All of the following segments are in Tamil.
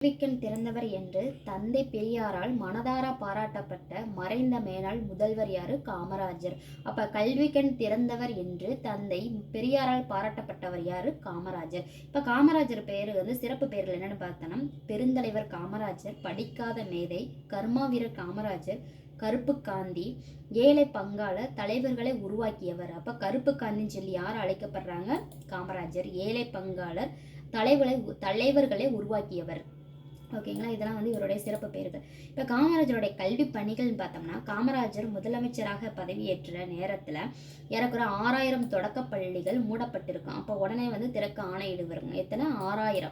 கல்விக்கண் திறந்தவர் என்று தந்தை பெரியாரால் மனதார பாராட்டப்பட்ட மறைந்த மேனாள் முதல்வர் யாரு? காமராஜர். அப்ப கல்விக்கண் திறந்தவர் என்று தந்தை பெரியாரால் பாராட்டப்பட்டவர் யாரு? காமராஜர். இப்ப காமராஜர் பெயரு சிறப்பு பெயர்கள் என்னன்னு பார்த்தோம்னா, பெருந்தலைவர் காமராஜர், படிக்காத மேதை, கர்மாவீரர் காமராஜர், கருப்பு காந்தி, ஏழை பங்காளர், தலைவர்களை உருவாக்கியவர். அப்ப கருப்பு காந்தின்னு சொல்லி யார் அழைக்கப்படுறாங்க? காமராஜர். ஏழை பங்காளர், தலைவர்களை உருவாக்கியவர். ஓகேங்களா, இதெல்லாம் இவருடைய சிறப்பு பெயர்கள். இப்போ காமராஜருடைய கல்வி பணிகள்னு பார்த்தோம்னா, காமராஜர் முதலமைச்சராக பதவியேற்ற நேரத்தில் ஏறக்குறை 6000 தொடக்க பள்ளிகள் மூடப்பட்டிருக்கும். அப்போ உடனே திறக்க ஆணையிடுவாருங்க. எத்தனை? 6000.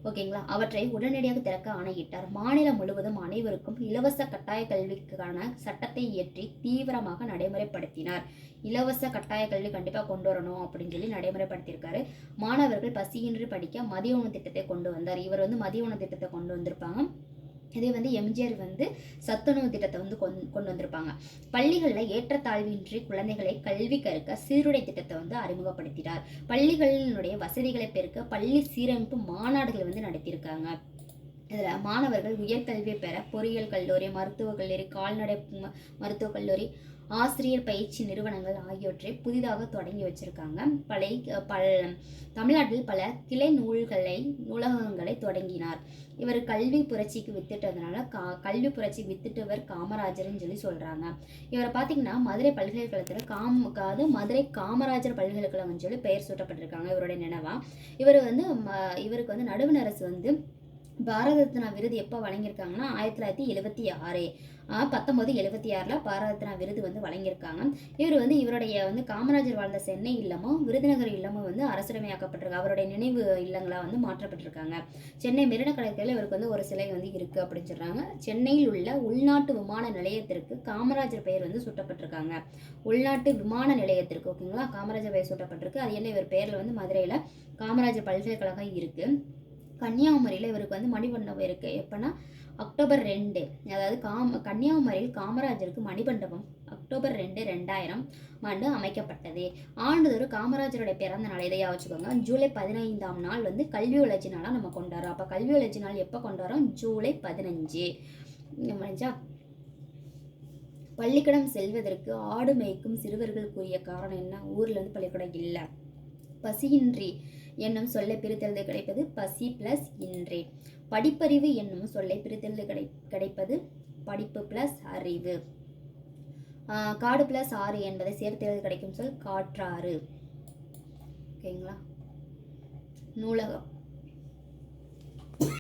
ஓகேங்களா, அவற்றை உடனடியாக திறக்க ஆணையிட்டார். மாநிலம் முழுவதும் அனைவருக்கும் இலவச கட்டாய கல்விக்கான சட்டத்தை இயற்றி தீவிரமாக நடைமுறைப்படுத்தினார். இலவச கட்டாய கல்வி கண்டிப்பாக கொண்டு வரணும் அப்படின்னு சொல்லி நடைமுறைப்படுத்தியிருக்காரு. மாணவர்கள் பசியின்றி படிக்க மதிய உணவு திட்டத்தை கொண்டு வந்தார். இவர் மதிய உணவு திட்டத்தை கொண்டு வந்திருப்பாங்க. இதே எம்ஜிஆர் சத்துணவு திட்டத்தை கொண்டு வந்திருப்பாங்க. பள்ளிகளில் ஏற்றத்தாழ்வின்றி குழந்தைகளை கல்வி கற்க சீருடை திட்டத்தை அறிமுகப்படுத்தினார். பள்ளிகளினுடைய வசதிகளை பெருக்க பள்ளி சீரமைப்பு மாநாடுகள் நடத்தியிருக்காங்க. இதில் மாணவர்கள் உயர்கல்வி பெற பொறியியல் கல்லூரி, மருத்துவக் கல்லூரி, கால்நடை மருத்துவக் கல்லூரி, ஆசிரியர் பயிற்சி நிறுவனங்கள் ஆகியவற்றை புதிதாக தொடங்கி வச்சிருக்காங்க. தமிழ்நாட்டில் பல கிளை நூலகங்களை தொடங்கினார். இவர் கல்வி புரட்சிக்கு வித்திட்டதுனால கல்வி புரட்சிக்கு வித்திட்டவர் காமராஜர்னு சொல்லி சொல்றாங்க. இவரை பார்த்தீங்கன்னா மதுரை பல்கலைக்கழகத்தில் மதுரை காமராஜர் பல்கலைக்கழகம் சொல்லி பெயர் சூட்டப்பட்டிருக்காங்க இவருடைய நினைவா. இவருக்கு நடுவண் அரசு பாரத ரத்னா விருது எப்போ வழங்கியிருக்காங்கன்னா 1976 1976 பாரத ரத்னா விருது வழங்கியிருக்காங்க. இவர் இவருடைய காமராஜர் வாழ்ந்த சென்னை இல்லமும் விருதுநகர் இல்லமும் அரசுடைமையாக்கப்பட்டிருக்கு. அவருடைய நினைவு இல்லங்களா மாற்றப்பட்டிருக்காங்க. சென்னை மெரினா கடற்கரையில் இவருக்கு ஒரு சிலை இருக்கு அப்படின்னு சொல்றாங்க. சென்னையில் உள்ள உள்நாட்டு விமான நிலையத்திற்கு காமராஜர் பெயர் சூட்டப்பட்டிருக்காங்க. உள்நாட்டு விமான நிலையத்திற்கு ஓகேங்களா காமராஜர் பெயர் சூட்டப்பட்டிருக்கு. அது என்ன இவர் பேர்ல மதுரையில காமராஜர் பல்கலைக்கழகம் இருக்கு. கன்னியாகுமரியில் இவருக்கு மணிமண்டபம் இருக்குது. எப்போனா அக்டோபர் 2, அதாவது கன்னியாகுமரியில் காமராஜருக்கு மணிமண்டபம் அக்டோபர் 2, 2000 அமைக்கப்பட்டது. ஆண்டுதோறும் காமராஜருடைய பிறந்த நாள் இதையா வச்சுக்கோங்க. ஜூலை 15ஆம் நாள் கல்வி வளர்ச்சி நாளாக நம்ம கொண்டாடுறோம். அப்போ கல்வி வளர்ச்சி நாள் எப்போ கொண்டாடுறோம்? ஜூலை 15. முடிஞ்சா பள்ளிக்கூடம் செல்வதற்கு ஆடு மேய்க்கும் சிறுவர்கள் கூறிய காரணம் என்ன? ஊர்ல பள்ளிக்கூடம் இல்லை. பசியின்றி என்னும் சொல்லை பிரித்தெழுத கிடைப்பது பசி பிளஸ் இன்றே. படிப்பறிவு என்னும் சொல்லை பிரித்தெழுத கிடைப்பது படிப்பு பிளஸ் அறிவு. காடு பிளஸ் ஆறு என்பதை சேர்த்தெழுத கிடைக்கும் சொல் காற்றாறு. ஓகேங்களா. நூலகம்